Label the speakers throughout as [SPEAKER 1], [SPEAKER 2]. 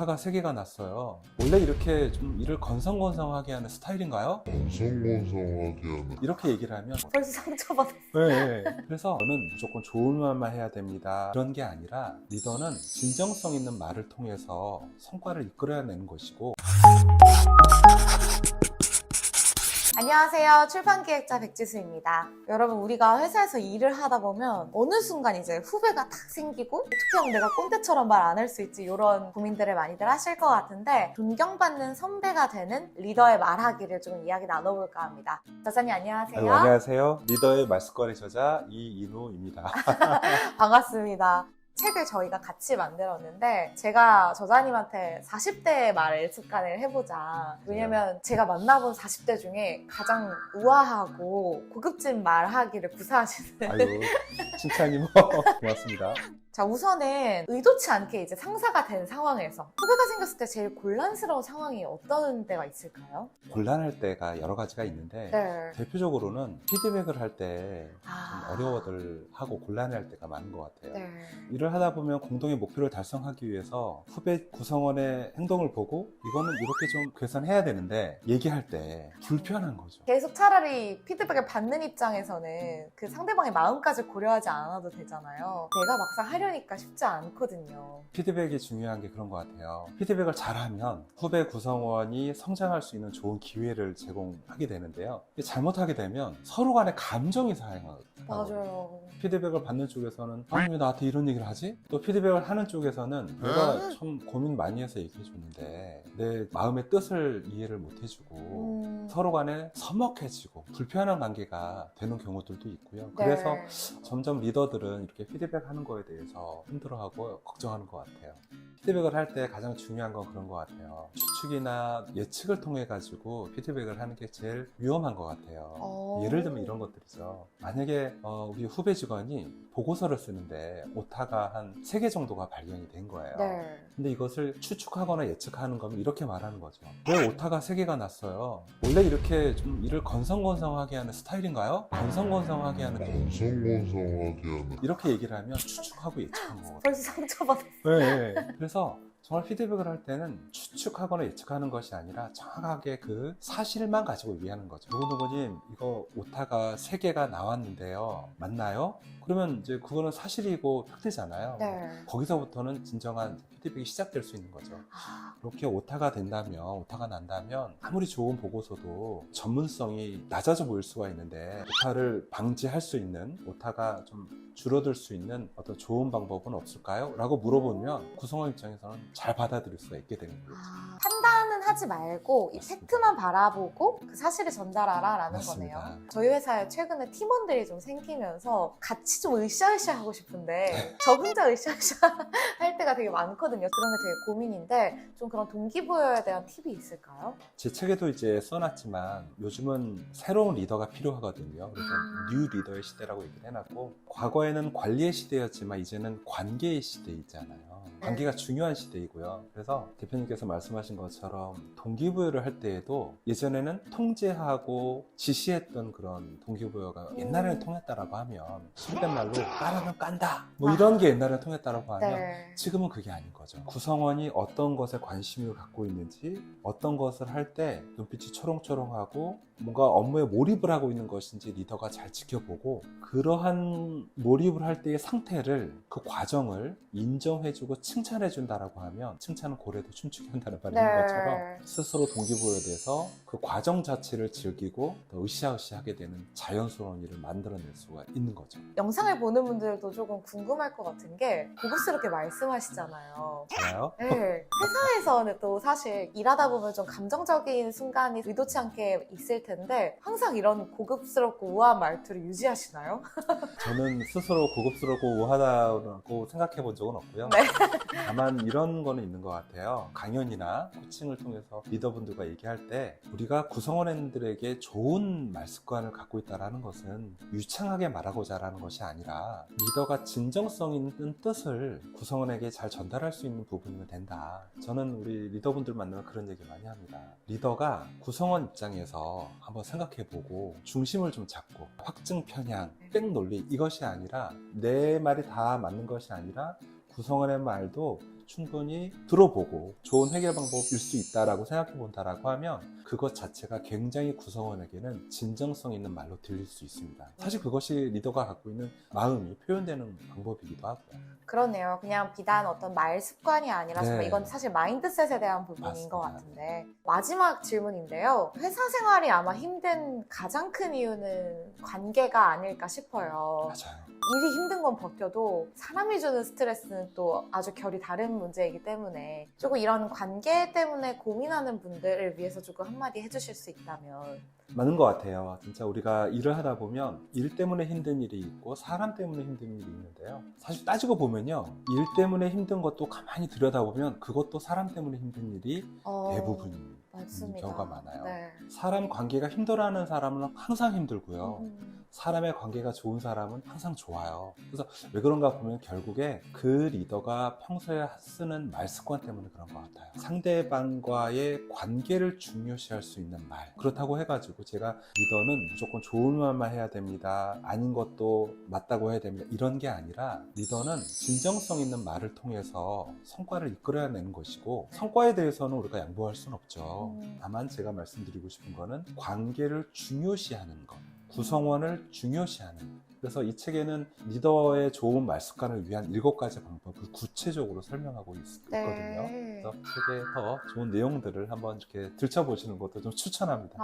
[SPEAKER 1] 오타가 3개가 났어요. 원래 이렇게 좀 일을 건성건성하게 하는 스타일인가요?
[SPEAKER 2] 건성건성하게 하는
[SPEAKER 1] 이렇게 얘기를 하면
[SPEAKER 3] 벌써 상처받았어.
[SPEAKER 1] 네. 그래서 저는 무조건 좋은 말만 해야 됩니다. 그런 게 아니라 리더는 진정성 있는 말을 통해서 성과를 이끌어내는 것이고.
[SPEAKER 3] 안녕하세요. 출판기획자 백지수입니다. 여러분, 우리가 회사에서 일을 하다 보면 어느 순간 이제 후배가 탁 생기고 어떻게 하면 내가 꼰대처럼 말 안 할 수 있지, 이런 고민들을 많이들 하실 것 같은데, 존경받는 선배가 되는 리더의 말하기를 좀 이야기 나눠볼까 합니다. 저자님 안녕하세요.
[SPEAKER 1] 아이고, 안녕하세요. 리더의 말씀거리 저자 이인우입니다.
[SPEAKER 3] 반갑습니다. 책을 저희가 같이 만들었는데, 제가 저자님한테 40대의 말 습관을 해보자. 왜냐면 제가 만나본 40대 중에 가장 우아하고 고급진 말하기를 구사하시는.
[SPEAKER 1] 아유, 칭찬이 뭐 고맙습니다.
[SPEAKER 3] 자, 우선은 의도치 않게 이제 상사가 된 상황에서 후배가 생겼을 때 제일 곤란스러운 상황이 어떤 때가 있을까요?
[SPEAKER 1] 곤란할 때가 여러 가지가 있는데
[SPEAKER 3] 네.
[SPEAKER 1] 대표적으로는 피드백을 할 때
[SPEAKER 3] 아.
[SPEAKER 1] 어려워들 하고 곤란해할 때가 많은 것 같아요.
[SPEAKER 3] 네.
[SPEAKER 1] 일을 하다 보면 공동의 목표를 달성하기 위해서 후배 구성원의 행동을 보고 이거는 이렇게 좀 개선해야 되는데 얘기할 때 불편한 거죠.
[SPEAKER 3] 계속 차라리 피드백을 받는 입장에서는 그 상대방의 마음까지 고려하지 않아도 되잖아요. 내가 막상 하려니까 쉽지 않거든요.
[SPEAKER 1] 피드백이 중요한 게 그런 것 같아요. 피드백을 잘하면 후배 구성원이 성장할 수 있는 좋은 기회를 제공하게 되는데요. 잘못하게 되면 서로 간에 감정이 상하거든요.
[SPEAKER 3] 맞아요.
[SPEAKER 1] 피드백을 받는 쪽에서는 아니 왜 나한테 이런 얘기를 하지? 또 피드백을 하는 쪽에서는 내가 참 고민 많이 해서 얘기해 줬는데 내 마음의 뜻을 이해를 못 해주고 서로 간에 서먹해지고 불편한 관계가 되는 경우들도 있고요. 그래서
[SPEAKER 3] 네.
[SPEAKER 1] 점점 리더들은 이렇게 피드백하는 거에 대해서 힘들어하고 걱정하는 것 같아요. 피드백을 할 때 가장 중요한 건 그런 것 같아요. 추측이나 예측을 통해 가지고 피드백을 하는 게 제일 위험한 것 같아요. 예를 들면 이런 것들이죠. 만약에 우리 후배 직원이 보고서를 쓰는데 오타가 한 3개 정도가 발견이 된 거예요.
[SPEAKER 3] 네.
[SPEAKER 1] 근데 이것을 추측하거나 예측하는 거면 이렇게 말하는 거죠. 왜 오타가 3개가 났어요? 원래 이렇게 좀 일을 건성건성하게 하는 스타일인가요? 건성건성하게 하는
[SPEAKER 2] 건성건성하게 하는
[SPEAKER 1] 이렇게 얘기를 하면 추측하고 예측한 거거든요.
[SPEAKER 3] 벌써 상처받았어.
[SPEAKER 1] 네. 그래서 정말 피드백을 할 때는 추측하거나 예측하는 것이 아니라 정확하게 그 사실만 가지고 얘기하는 거죠. 누구누구님 이거 오타가 3개가 나왔는데요. 맞나요? 그러면 이제 그거는 사실이고 팩트잖아요.
[SPEAKER 3] 네.
[SPEAKER 1] 거기서부터는 진정한 피드백이 시작될 수 있는 거죠. 그렇게 오타가 난다면 아무리 좋은 보고서도 전문성이 낮아져 보일 수가 있는데 오타를 방지할 수 있는, 오타가 좀 줄어들 수 있는 어떤 좋은 방법은 없을까요? 라고 물어보면 구성원 입장에서는 잘 받아들일 수가 있게 되는 거죠.
[SPEAKER 3] 판단은 하지 말고 이
[SPEAKER 1] 맞습니다.
[SPEAKER 3] 팩트만 바라보고 그 사실을 전달하라 라는
[SPEAKER 1] 맞습니다.
[SPEAKER 3] 거네요. 저희 회사에 최근에 팀원들이 좀 생기면서 같이 좀 으쌰으쌰 하고 싶은데 저 혼자 으쌰으쌰 할 때가 되게 많거든요. 그런 게 되게 고민인데, 좀 그런 동기부여에 대한 팁이 있을까요?
[SPEAKER 1] 제 책에도 이제 써놨지만 요즘은 새로운 리더가 필요하거든요. 그래서 뉴 리더의 시대라고 얘기를 해놨고, 과거에는 관리의 시대였지만 이제는 관계의 시대이잖아요. 관계가 중요한 시대이고요. 그래서 대표님께서 말씀하신 것처럼 동기부여를 할 때에도 예전에는 통제하고 지시했던 그런 동기부여가 옛날에는 통했다라고 하면 속된 말로 까라면 깐다 뭐 이런 게 옛날에는 통했다라고 하면
[SPEAKER 3] 네.
[SPEAKER 1] 지금은 그게 아닌 거죠. 구성원이 어떤 것에 관심을 갖고 있는지, 어떤 것을 할 때 눈빛이 초롱초롱하고 뭔가 업무에 몰입을 하고 있는 것인지 리더가 잘 지켜보고, 그러한 몰입을 할 때의 상태를, 그 과정을 인정해주고 칭찬해준다라고 하면 칭찬은 고래도 춤추게 한다는 말인
[SPEAKER 3] 네.
[SPEAKER 1] 것처럼 스스로 동기부여돼서 그 과정 자체를 즐기고 더 으쌰으쌰하게 되는 자연스러운 일을 만들어낼 수가 있는 거죠.
[SPEAKER 3] 영상을 보는 분들도 조금 궁금할 것 같은 게, 고급스럽게 말씀하시잖아요.
[SPEAKER 1] 좋아요?
[SPEAKER 3] 네. 회사에서는 또 사실 일하다 보면 좀 감정적인 순간이 의도치 않게 있을 텐데, 항상 이런 고급스럽고 우아한 말투를 유지하시나요?
[SPEAKER 1] 저는 스스로 고급스럽고 우아하다고 생각해 본 적은 없고요.
[SPEAKER 3] 네.
[SPEAKER 1] 다만 이런 거는 있는 것 같아요. 강연이나 코칭을 통해서 리더분들과 얘기할 때 우리가 구성원들에게 좋은 말 습관을 갖고 있다는 것은 유창하게 말하고자 하는 것이 아니라 리더가 진정성 있는 뜻을 구성원에게 잘 전달할 수 있는 부분이면 된다. 저는 우리 리더분들 만나면 그런 얘기 많이 합니다. 리더가 구성원 입장에서 한번 생각해보고 중심을 좀 잡고, 확증 편향, 백 논리 이것이 아니라 내 말이 다 맞는 것이 아니라 구성원의 말도 충분히 들어보고 좋은 해결 방법일 수 있다라고 생각해 본다라고 하면 그것 자체가 굉장히 구성원에게는 진정성 있는 말로 들릴 수 있습니다. 사실 그것이 리더가 갖고 있는 마음이 표현되는 방법이기도 하고요.
[SPEAKER 3] 그러네요. 그냥 비단 어떤 말 습관이 아니라서
[SPEAKER 1] 네.
[SPEAKER 3] 이건 사실 마인드셋에 대한 부분인
[SPEAKER 1] 맞습니다.
[SPEAKER 3] 것 같은데 마지막 질문인데요. 회사 생활이 아마 힘든 가장 큰 이유는 관계가 아닐까 싶어요.
[SPEAKER 1] 맞아요.
[SPEAKER 3] 일이 힘든 건 버텨도 사람이 주는 스트레스는 또 아주 결이 다른 문제이기 때문에 조금 이런 관계 때문에 고민하는 분들을 위해서 조금 한마디 해주실 수 있다면.
[SPEAKER 1] 맞는 것 같아요. 진짜 우리가 일을 하다 보면 일 때문에 힘든 일이 있고 사람 때문에 힘든 일이 있는데요. 사실 따지고 보면요. 일 때문에 힘든 것도 가만히 들여다보면 그것도 사람 때문에 힘든 일이 대부분인
[SPEAKER 3] 맞습니다.
[SPEAKER 1] 경우가 많아요.
[SPEAKER 3] 네.
[SPEAKER 1] 사람 관계가 힘들어하는 사람은 항상 힘들고요.
[SPEAKER 3] 음.
[SPEAKER 1] 사람의 관계가 좋은 사람은 항상 좋아요. 그래서 왜 그런가 보면 결국에 그 리더가 평소에 쓰는 말 습관 때문에 그런 것 같아요. 상대방과의 관계를 중요시할 수 있는 말. 그렇다고 해가지고 제가 리더는 무조건 좋은 말만 해야 됩니다. 아닌 것도 맞다고 해야 됩니다. 이런 게 아니라 리더는 진정성 있는 말을 통해서 성과를 이끌어내는 것이고 성과에 대해서는 우리가 양보할 수는 없죠. 다만 제가 말씀드리고 싶은 거는 관계를 중요시하는 것. 구성원을 중요시하는. 그래서 이 책에는 리더의 좋은 말 습관을 위한 7가지 방법을 구체적으로 설명하고 있거든요.
[SPEAKER 3] 네.
[SPEAKER 1] 그래서 책에 더 좋은 내용들을 한번 이렇게 들춰보시는 것도 좀 추천합니다.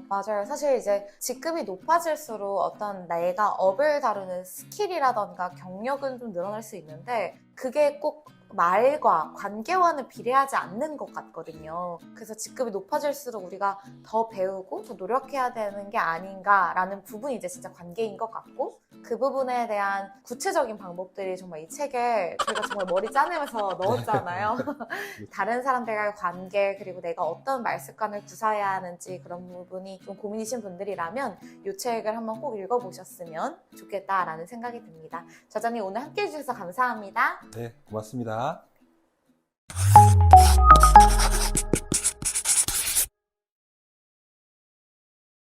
[SPEAKER 3] 맞아요. 사실 이제 직급이 높아질수록 어떤 내가 업을 다루는 스킬이라던가 경력은 좀 늘어날 수 있는데 그게 꼭 말과 관계와는 비례하지 않는 것 같거든요. 그래서 직급이 높아질수록 우리가 더 배우고 더 노력해야 되는 게 아닌가라는 부분이 이제 진짜 관계인 것 같고 그 부분에 대한 구체적인 방법들이 정말 이 책에 저희가 정말 머리 짜내면서 넣었잖아요. 다른 사람들과의 관계 그리고 내가 어떤 말 습관을 구사해야 하는지 그런 부분이 좀 고민이신 분들이라면 이 책을 한번 꼭 읽어보셨으면 좋겠다라는 생각이 듭니다. 저자님 오늘 함께해 주셔서 감사합니다.
[SPEAKER 1] 네, 고맙습니다.